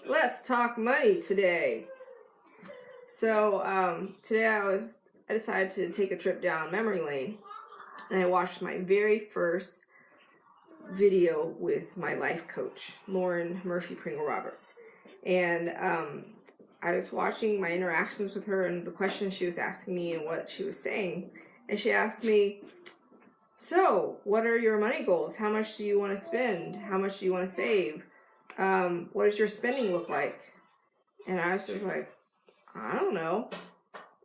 Let's talk money today. So today I decided to take a trip down memory lane, and I watched my very first video with my life coach, Lauren Murphy Pringle Roberts. And I was watching my interactions with her and the questions she was asking me and what she was saying. And she asked me, so what are your money goals? How much do you want to spend? How much do you want to save? What does your spending look like? And I was just like, I don't know.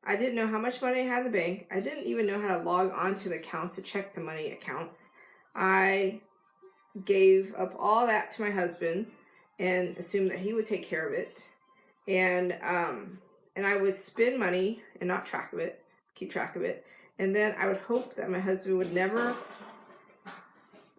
I didn't know how much money I had in the bank. I didn't even know how to log on to the accounts to check the money accounts. I gave up all that to my husband and assumed that he would take care of it. And I would spend money and not keep track of it. And then I would hope that my husband would never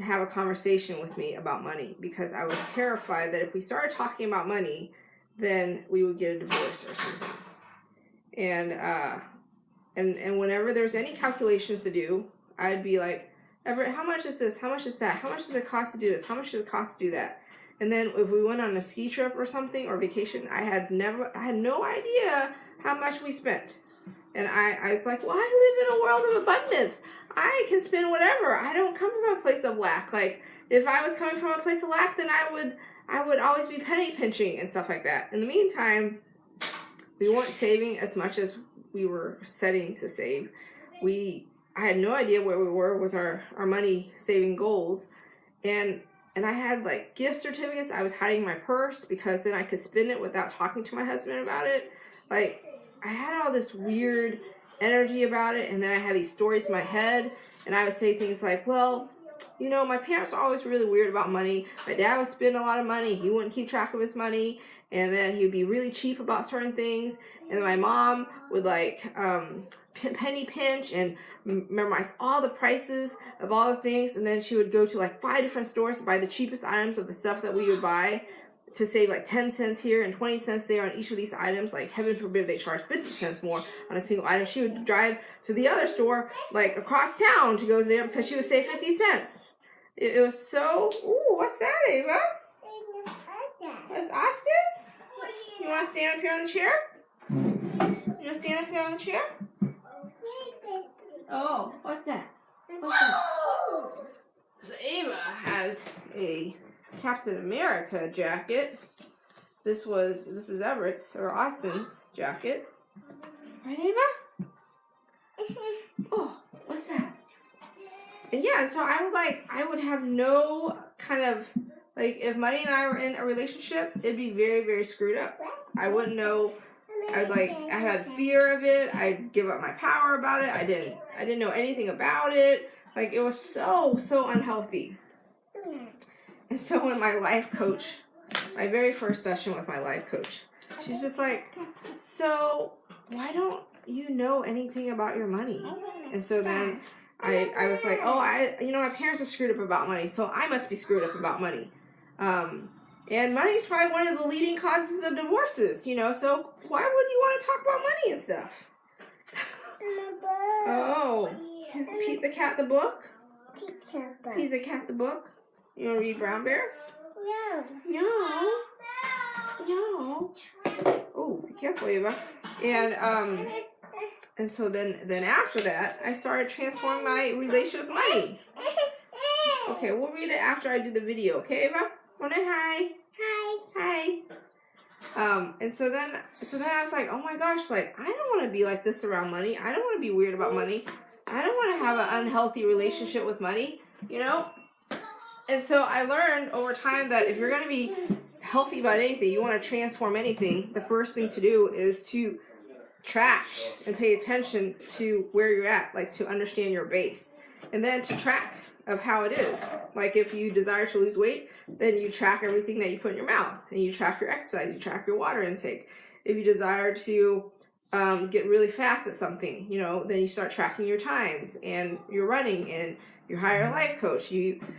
have a conversation with me about money, because I was terrified that if we started talking about money, then we would get a divorce or something. And whenever there was any calculations to do, I'd be like, Everett, how much is this? How much is that? How much does it cost to do this? How much does it cost to do that? And then if we went on a ski trip or something or vacation, I had no idea how much we spent. And I was like, well, I live in a world of abundance. I can spend whatever. I don't come from a place of lack. Like, if I was coming from a place of lack, then I would always be penny pinching and stuff like that. In the meantime, we weren't saving as much as we were setting to save. I had no idea where we were with our money saving goals. And I had like gift certificates. I was hiding in my purse because then I could spend it without talking to my husband about it. Like, I had all this weird energy about it, and then I had these stories in my head, and I would say things like, well, you know, my parents were always really weird about money. My dad would spend a lot of money. He wouldn't keep track of his money, and then he would be really cheap about certain things. And then my mom would like penny pinch and memorize all the prices of all the things, and then she would go to like 5 different stores to buy the cheapest items of the stuff that we would buy, to save like 10 cents here and 20 cents there on each of these items. Like, heaven forbid if they charge 50 cents more on a single item. She would drive to the other store like across town to go there because she would save 50 cents. It was so, ooh, what's that, Ava? That's Austin's? You want to stand up here on the chair? You want to stand up here on the chair? Oh, what's that? What's that? So Ava has a Captain America jacket. This is Everett's or Austin's jacket. Right, Ava? Oh, what's that? And yeah, so I would have no kind of, like, if Money and I were in a relationship, it'd be very, very screwed up. I wouldn't know. I had fear of it. I'd give up my power about it. I didn't know anything about it. Like, it was so unhealthy. And so when my life coach, my very first session with my life coach, she's just like, so why don't you know anything about your money? And so then I was like, oh, my parents are screwed up about money, so I must be screwed up about money. And money is probably one of the leading causes of divorces, you know, so why would you want to talk about money and stuff? Oh, is Pete the Cat the book? Pete the Cat the book? You want to read Brown Bear? No. Oh, be careful, Eva. And so then after that, I started transforming my relationship with money. Okay, we'll read it after I do the video. Okay, Eva? Want to hi? Hi. And so then I was like, oh my gosh, like, I don't want to be like this around money. I don't want to be weird about money. I don't want to have an unhealthy relationship with money, you know? And so I learned over time that if you're going to be healthy about anything, you want to transform anything, the first thing to do is to track and pay attention to where you're at, like to understand your base. And then to track of how it is. Like, if you desire to lose weight, then you track everything that you put in your mouth, and you track your exercise, you track your water intake. If you desire to get really fast at something, you know, then you start tracking your times and your running, and you hire a life coach.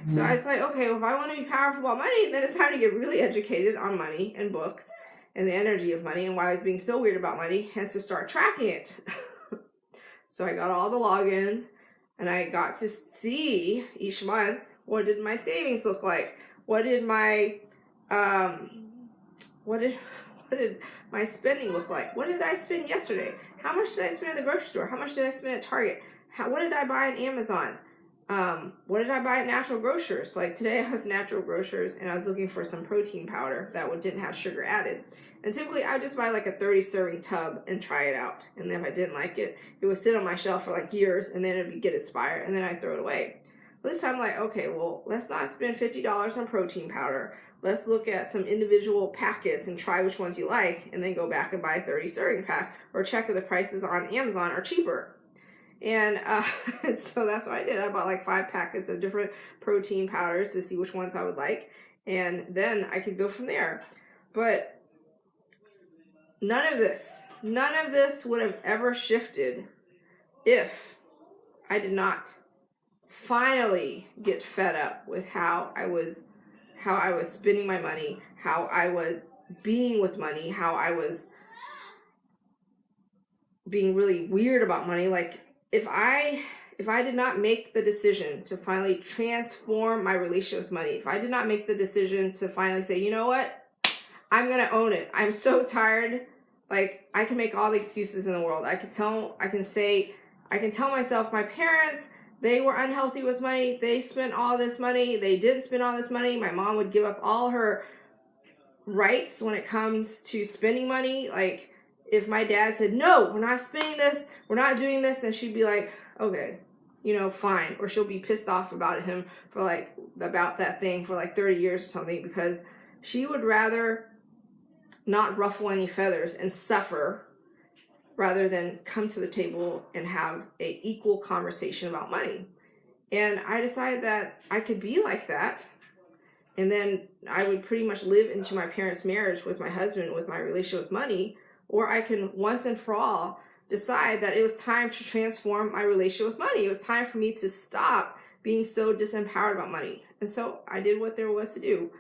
So I was like, okay, well, if I want to be powerful about money, then it's time to get really educated on money and books and the energy of money and why I was being so weird about money, and to start tracking it. So I got all the logins, and I got to see each month, what did my savings look like? What did my what did my spending look like? What did I spend yesterday? How much did I spend at the grocery store? How much did I spend at Target? What did I buy on Amazon? What did I buy at Natural Grocers? Like today I was at Natural Grocers and I was looking for some protein powder that didn't have sugar added. And typically I would just buy like a 30 serving tub and try it out. And then if I didn't like it, it would sit on my shelf for like years and then it would get expired and then I throw it away. This time I'm like, okay, well, let's not spend $50 on protein powder. Let's look at some individual packets and try which ones you like and then go back and buy a 30 serving pack or check if the prices on Amazon are cheaper. And so that's what I did. I bought like 5 packets of different protein powders to see which ones I would like. And then I could go from there. But none of this would have ever shifted if I did not finally get fed up with how I was spending my money, how I was being with money, how I was being really weird about money. Like if I did not make the decision to finally transform my relationship with money, if I did not make the decision to finally say, you know what, I'm gonna own it. I'm so tired. Like I can make all the excuses in the world. I can tell myself my parents, they were unhealthy with money. They spent all this money. They didn't spend all this money. My mom would give up all her rights when it comes to spending money. Like if my dad said, no, we're not spending this, we're not doing this, then she'd be like, okay, fine. Or she'll be pissed off about him about that thing for like 30 years or something, because she would rather not ruffle any feathers and suffer rather than come to the table and have an equal conversation about money. And I decided that I could be like that. And then I would pretty much live into my parents' marriage with my husband, with my relationship with money. Or I can once and for all decide that it was time to transform my relationship with money. It was time for me to stop being so disempowered about money. And so I did what there was to do.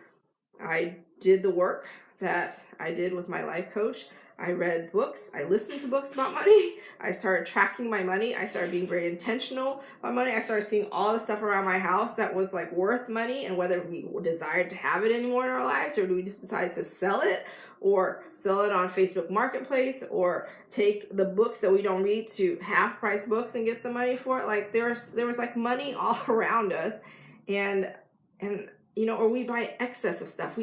I did the work that I did with my life coach. I read books. I listened to books about money. I started tracking my money. I started being very intentional about money. I started seeing all the stuff around my house that was like worth money, and whether we desired to have it anymore in our lives, or do we just decide to sell it, or sell it on Facebook Marketplace, or take the books that we don't read to half price books and get some money for it. Like there was like money all around us, and or we buy excess of stuff.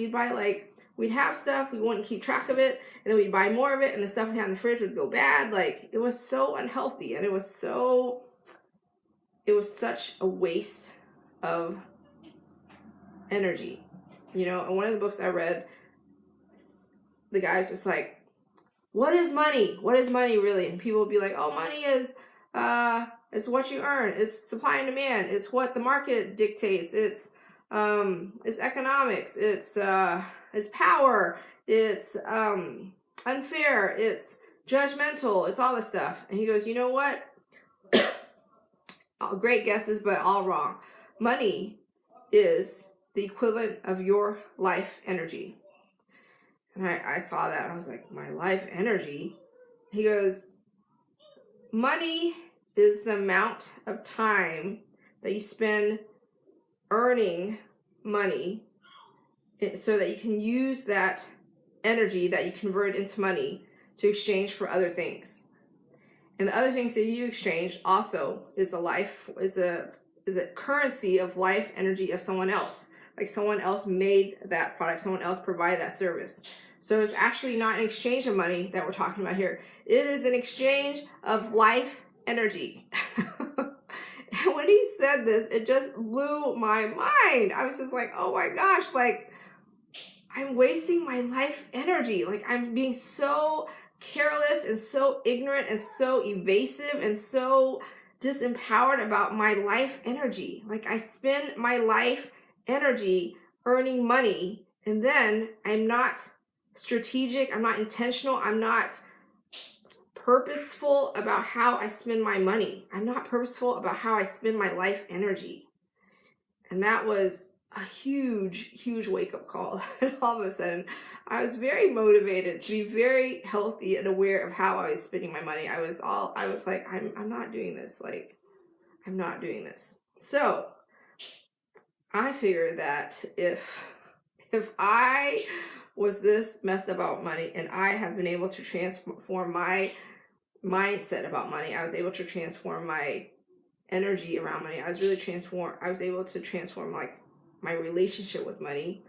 We'd have stuff, we wouldn't keep track of it, and then we'd buy more of it, and the stuff we had in the fridge would go bad. Like, it was so unhealthy, and it was such a waste of energy. And one of the books I read, the guy was just like, what is money? What is money really? And people would be like, oh, money is what you earn. It's supply and demand. It's what the market dictates. It's economics. It's power, it's unfair, it's judgmental, it's all this stuff. And he goes, you know what? Great guesses, but all wrong. Money is the equivalent of your life energy. And I saw that, and I was like, my life energy? He goes, money is the amount of time that you spend earning money so that you can use that energy that you convert into money to exchange for other things. And the other things that you exchange also is a currency of life energy of someone else. Like someone else made that product, someone else provided that service. So it's actually not an exchange of money that we're talking about here. It is an exchange of life energy. And when he said this, it just blew my mind. I was just like, oh my gosh, like, I'm wasting my life energy. Like I'm being so careless and so ignorant and so evasive and so disempowered about my life energy. Like I spend my life energy earning money, and then I'm not strategic, I'm not intentional, I'm not purposeful about how I spend my money. I'm not purposeful about how I spend my life energy. And that was a huge wake-up call. And all of a sudden I was very motivated to be very healthy and aware of how I was spending my money. I was like, I'm not doing this. Like, I'm not doing this. So I figured that if I was this messed up about money, and I have been able to transform my mindset about money. I was able to transform my energy around money. I was able to transform like my relationship with money.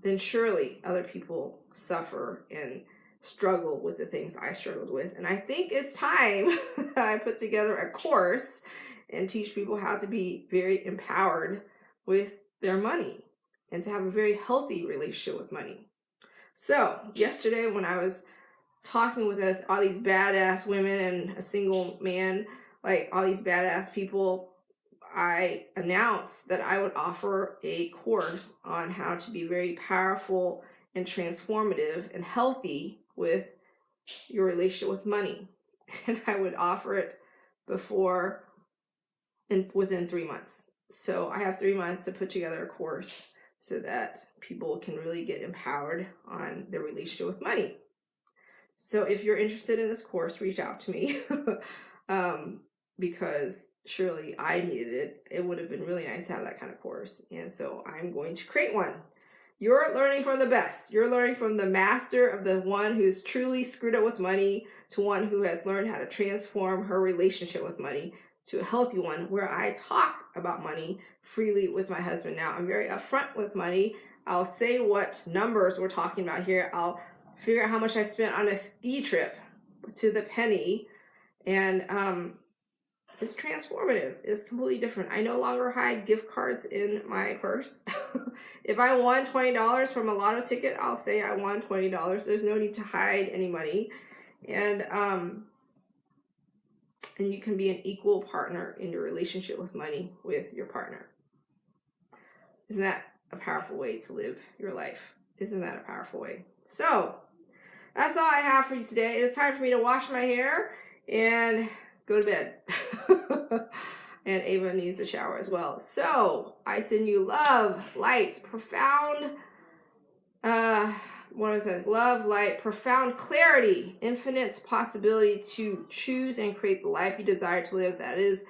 Then surely other people suffer and struggle with the things I struggled with. And I think it's time that I put together a course and teach people how to be very empowered with their money and to have a very healthy relationship with money. So yesterday when I was talking with all these badass women and a single man, like all these badass people, I announced that I would offer a course on how to be very powerful and transformative and healthy with your relationship with money. And I would offer it within 3 months. So I have 3 months to put together a course so that people can really get empowered on their relationship with money. So if you're interested in this course, reach out to me because surely I needed it. It would have been really nice to have that kind of course. And so I'm going to create one. You're learning from the best. You're learning from the master of the one who's truly screwed up with money to one who has learned how to transform her relationship with money to a healthy one where I talk about money freely with my husband now. I'm very upfront with money. I'll say what numbers we're talking about here. I'll figure out how much I spent on a ski trip to the penny. And it's transformative. It's completely different. I no longer hide gift cards in my purse. If I won $20 from a lotto ticket, I'll say I won $20. There's no need to hide any money. And you can be an equal partner in your relationship with money with your partner. Isn't that a powerful way to live your life? Isn't that a powerful way? So that's all I have for you today. It's time for me to wash my hair and go to bed. And Ava needs a shower as well. So I send you love, light, profound, love, light, profound clarity, infinite possibility to choose and create the life you desire to live that is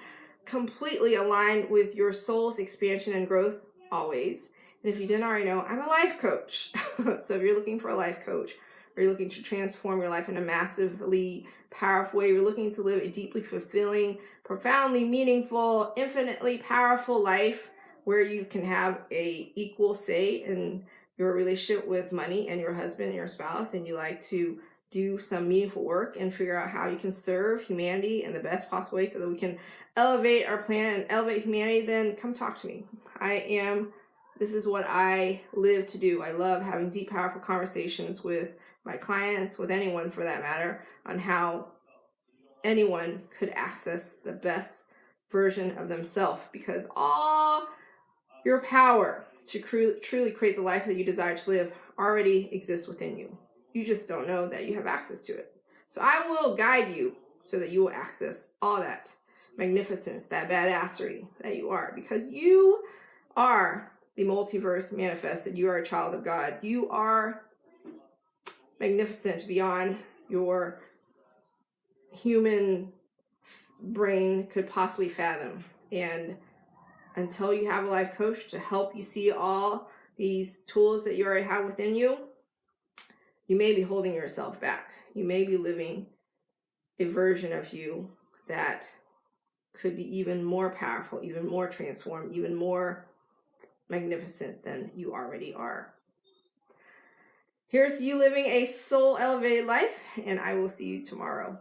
completely aligned with your soul's expansion and growth always. And if you didn't already know, I'm a life coach. So if you're looking for a life coach, or you're looking to transform your life in a massively powerful way, you're looking to live a deeply fulfilling, profoundly meaningful, infinitely powerful life where you can have a equal say in your relationship with money and your husband and your spouse, and you like to do some meaningful work and figure out how you can serve humanity in the best possible way so that we can elevate our planet and elevate humanity, then come talk to me. This is what I live to do. I love having deep, powerful conversations with my clients, with anyone for that matter, on how anyone could access the best version of themselves, because all your power to truly create the life that you desire to live already exists within you. You just don't know that you have access to it. So I will guide you so that you will access all that magnificence, that badassery that you are, because you are the multiverse manifested. You are a child of God. You are magnificent beyond your human brain could possibly fathom. And until you have a life coach to help you see all these tools that you already have within you, you may be holding yourself back. You may be living a version of you that could be even more powerful, even more transformed, even more magnificent than you already are. Here's you living a soul elevated life, and I will see you tomorrow.